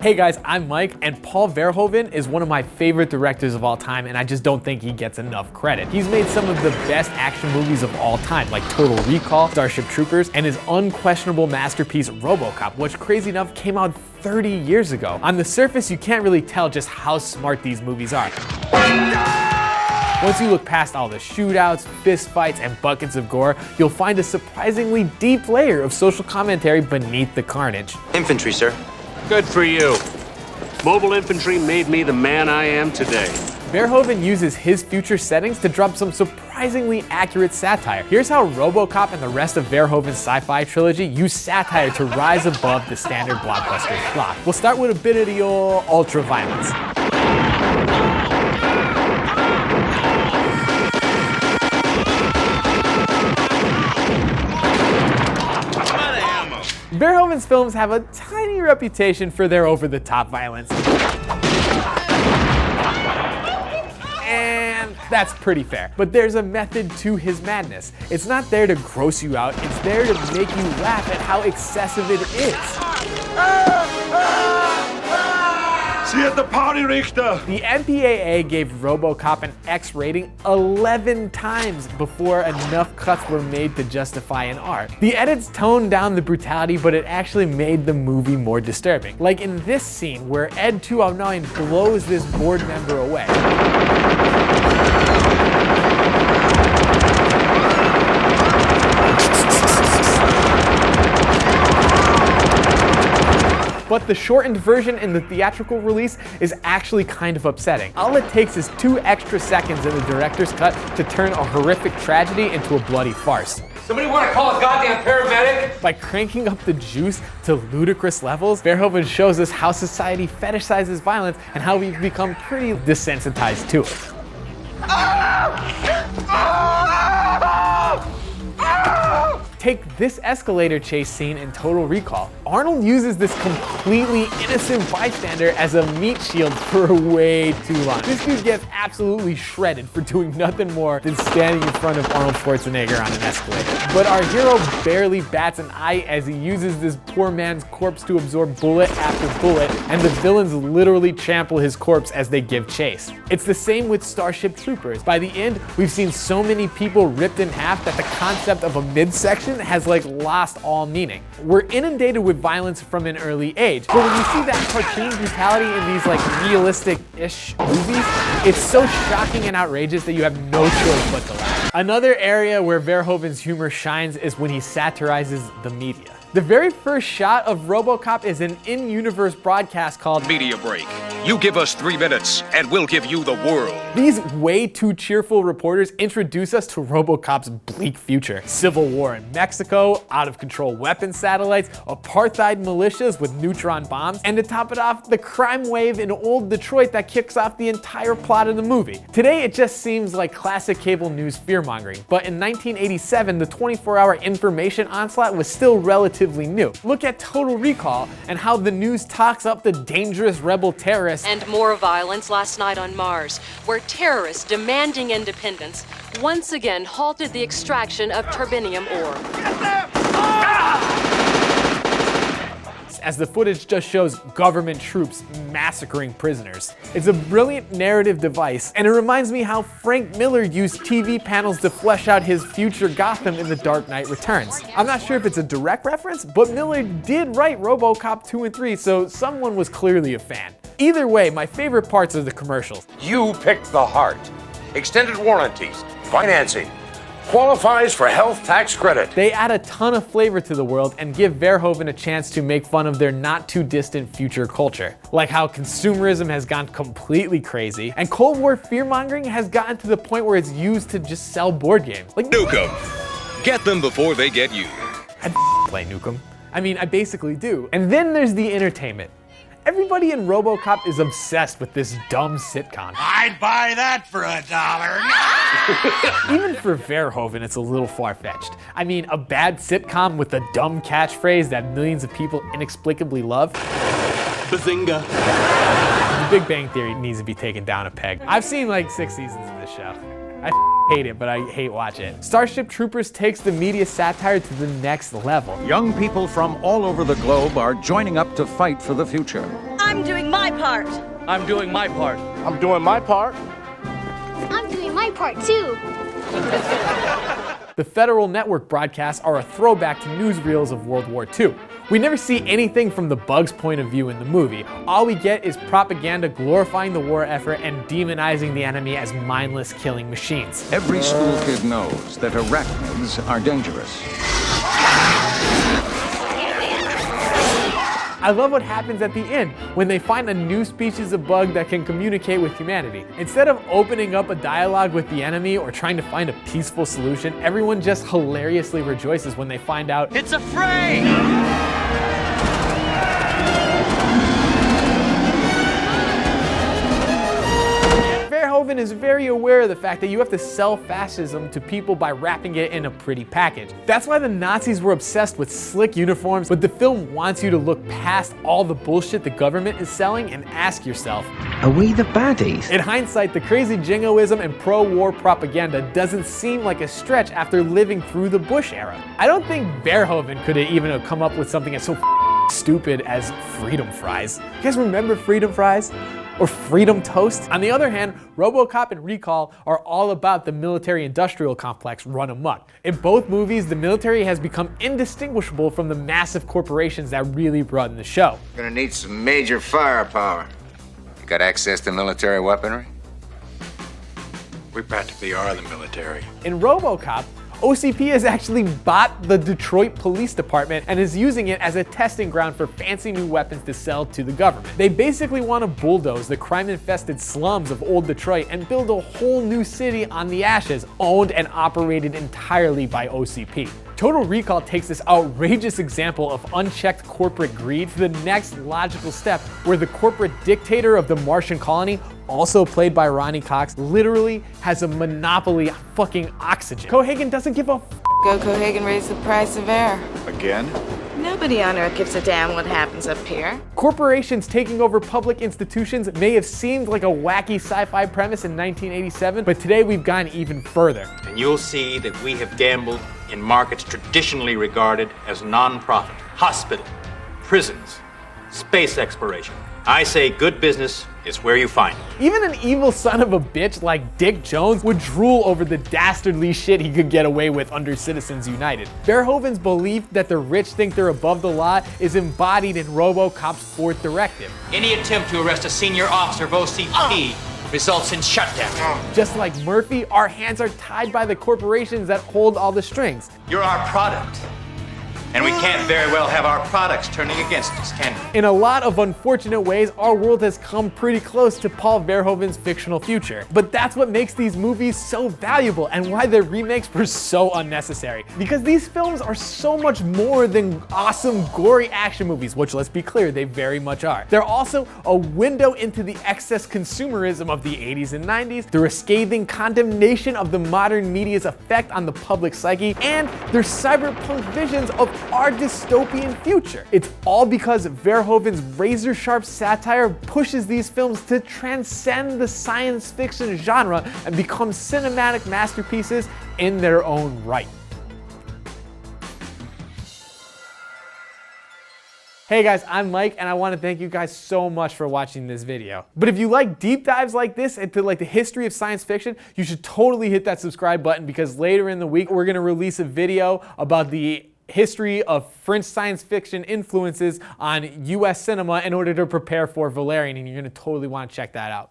Hey guys, I'm Mike, and Paul Verhoeven is one of my favorite directors of all time, and I just don't think he gets enough credit. He's made some of the best action movies of all time, like Total Recall, Starship Troopers, and his unquestionable masterpiece Robocop, which crazy enough came out 30 years ago. On the surface, you can't really tell just how smart these movies are. Once you look past all the shootouts, fist fights, and buckets of gore, you'll find a surprisingly deep layer of social commentary beneath the carnage. Infantry, sir. Good for you. Mobile infantry made me the man I am today. Verhoeven uses his future settings to drop some surprisingly accurate satire. Here's how Robocop and the rest of Verhoeven's sci-fi trilogy use satire to rise above the standard blockbuster schlock. We'll start with a bit of the old ultra-violence. Verhoeven's films have a tiny reputation for their over-the-top violence. And that's pretty fair. But there's a method to his madness. It's not there to gross you out, it's there to make you laugh at how excessive it is. Sie at the party, Richter! The MPAA gave Robocop an X rating 11 times before enough cuts were made to justify an R. The edits toned down the brutality, but it actually made the movie more disturbing. Like in this scene where Ed 209 blows this board member away. But the shortened version in the theatrical release is actually kind of upsetting. All it takes is 2 extra seconds in the director's cut to turn a horrific tragedy into a bloody farce. Somebody want to call a goddamn paramedic? By cranking up the juice to ludicrous levels, Verhoeven shows us how society fetishizes violence and how we've become pretty desensitized to it. Take this escalator chase scene in Total Recall. Arnold uses this completely innocent bystander as a meat shield for way too long. This dude gets absolutely shredded for doing nothing more than standing in front of Arnold Schwarzenegger on an escalator. But our hero barely bats an eye as he uses this poor man's corpse to absorb bullet after bullet, and the villains literally trample his corpse as they give chase. It's the same with Starship Troopers. By the end, we've seen so many people ripped in half that the concept of a midsection has lost all meaning. We're inundated with violence from an early age, but when you see that cartoon brutality in these realistic-ish movies, it's so shocking and outrageous that you have no choice but to laugh. Another area where Verhoeven's humor shines is when he satirizes the media. The very first shot of Robocop is an in-universe broadcast called Media Break. You give us 3 minutes, and we'll give you the world. These way too cheerful reporters introduce us to Robocop's bleak future. Civil war in Mexico, out-of-control weapons satellites, apartheid militias with neutron bombs, and to top it off, the crime wave in old Detroit that kicks off the entire plot of the movie. Today, it just seems like classic cable news fear-mongering, but in 1987, the 24-hour information onslaught was still relatively new. Look at Total Recall and how the news talks up the dangerous rebel terrorists. And more violence last night on Mars, where terrorists demanding independence once again halted the extraction of turbinium ore. As the footage just shows government troops massacring prisoners. It's a brilliant narrative device, and it reminds me how Frank Miller used TV panels to flesh out his future Gotham in The Dark Knight Returns. I'm not sure if it's a direct reference, but Miller did write Robocop 2 and 3, so someone was clearly a fan. Either way, my favorite parts are the commercials. You picked the heart. Extended warranties, financing, qualifies for health tax credit. They add a ton of flavor to the world and give Verhoeven a chance to make fun of their not too distant future culture. Like how consumerism has gone completely crazy, and Cold War fear-mongering has gotten to the point where it's used to just sell board games. Like Nuke 'em. Get them before they get you. I'd play Nuke 'em. I mean, I basically do. And then there's the entertainment. Everybody in Robocop is obsessed with this dumb sitcom. I'd buy that for $1. Even for Verhoeven, it's a little far-fetched. I mean, a bad sitcom with a dumb catchphrase that millions of people inexplicably love? Bazinga. The Big Bang Theory needs to be taken down a peg. I've seen like 6 seasons of this show. I hate it, but I hate watch it. Starship Troopers takes the media satire to the next level. Young people from all over the globe are joining up to fight for the future. I'm doing my part. I'm doing my part. I'm doing my part. I'm doing my part too. The Federal Network broadcasts are a throwback to newsreels of World War II. We never see anything from the Bug's point of view in the movie. All we get is propaganda glorifying the war effort and demonizing the enemy as mindless killing machines. Every school kid knows that arachnids are dangerous. I love what happens at the end when they find a new species of bug that can communicate with humanity. Instead of opening up a dialogue with the enemy or trying to find a peaceful solution, everyone just hilariously rejoices when they find out It's a fray! Verhoeven is very aware of the fact that you have to sell fascism to people by wrapping it in a pretty package. That's why the Nazis were obsessed with slick uniforms, but the film wants you to look past all the bullshit the government is selling and ask yourself, are we the baddies? In hindsight, the crazy jingoism and pro-war propaganda doesn't seem like a stretch after living through the Bush era. I don't think Verhoeven could have even come up with something as so stupid as freedom fries. You guys remember freedom fries? Or freedom toast? On the other hand, Robocop and Recall are all about the military-industrial complex run amok. In both movies, the military has become indistinguishable from the massive corporations that really run the show. Gonna need some major firepower. You got access to military weaponry? We practically are the military. In Robocop, OCP has actually bought the Detroit Police Department and is using it as a testing ground for fancy new weapons to sell to the government. They basically want to bulldoze the crime-infested slums of old Detroit and build a whole new city on the ashes, owned and operated entirely by OCP. Total Recall takes this outrageous example of unchecked corporate greed to the next logical step, where the corporate dictator of the Martian colony, also played by Ronnie Cox, literally has a monopoly on fucking oxygen. Cohagen doesn't give a f***. Go Cohagen raise the price of air. Again? Nobody on Earth gives a damn what happens up here. Corporations taking over public institutions may have seemed like a wacky sci-fi premise in 1987, but today we've gone even further. And you'll see that we have gambled in markets traditionally regarded as non-profit. Hospital, prisons, space exploration. I say good business is where you find it. Even an evil son of a bitch like Dick Jones would drool over the dastardly shit he could get away with under Citizens United. Verhoeven's belief that the rich think they're above the law is embodied in RoboCop's fourth directive. Any attempt to arrest a senior officer of OCP results in shutdown. Just like Murphy, our hands are tied by the corporations that hold all the strings. You're our product. And we can't very well have our products turning against us, can we? In a lot of unfortunate ways, our world has come pretty close to Paul Verhoeven's fictional future. But that's what makes these movies so valuable and why their remakes were so unnecessary. Because these films are so much more than awesome, gory action movies, which, let's be clear, they very much are. They're also a window into the excess consumerism of the 80s and 90s, through a scathing condemnation of the modern media's effect on the public psyche, and their cyberpunk visions of our dystopian future. It's all because Verhoeven's razor-sharp satire pushes these films to transcend the science fiction genre and become cinematic masterpieces in their own right. Hey guys, I'm Mike, and I want to thank you guys so much for watching this video. But if you like deep dives like this into like the history of science fiction, you should totally hit that subscribe button, because later in the week we're going to release a video about the history of French science fiction influences on US cinema in order to prepare for Valerian, and you're going to totally want to check that out.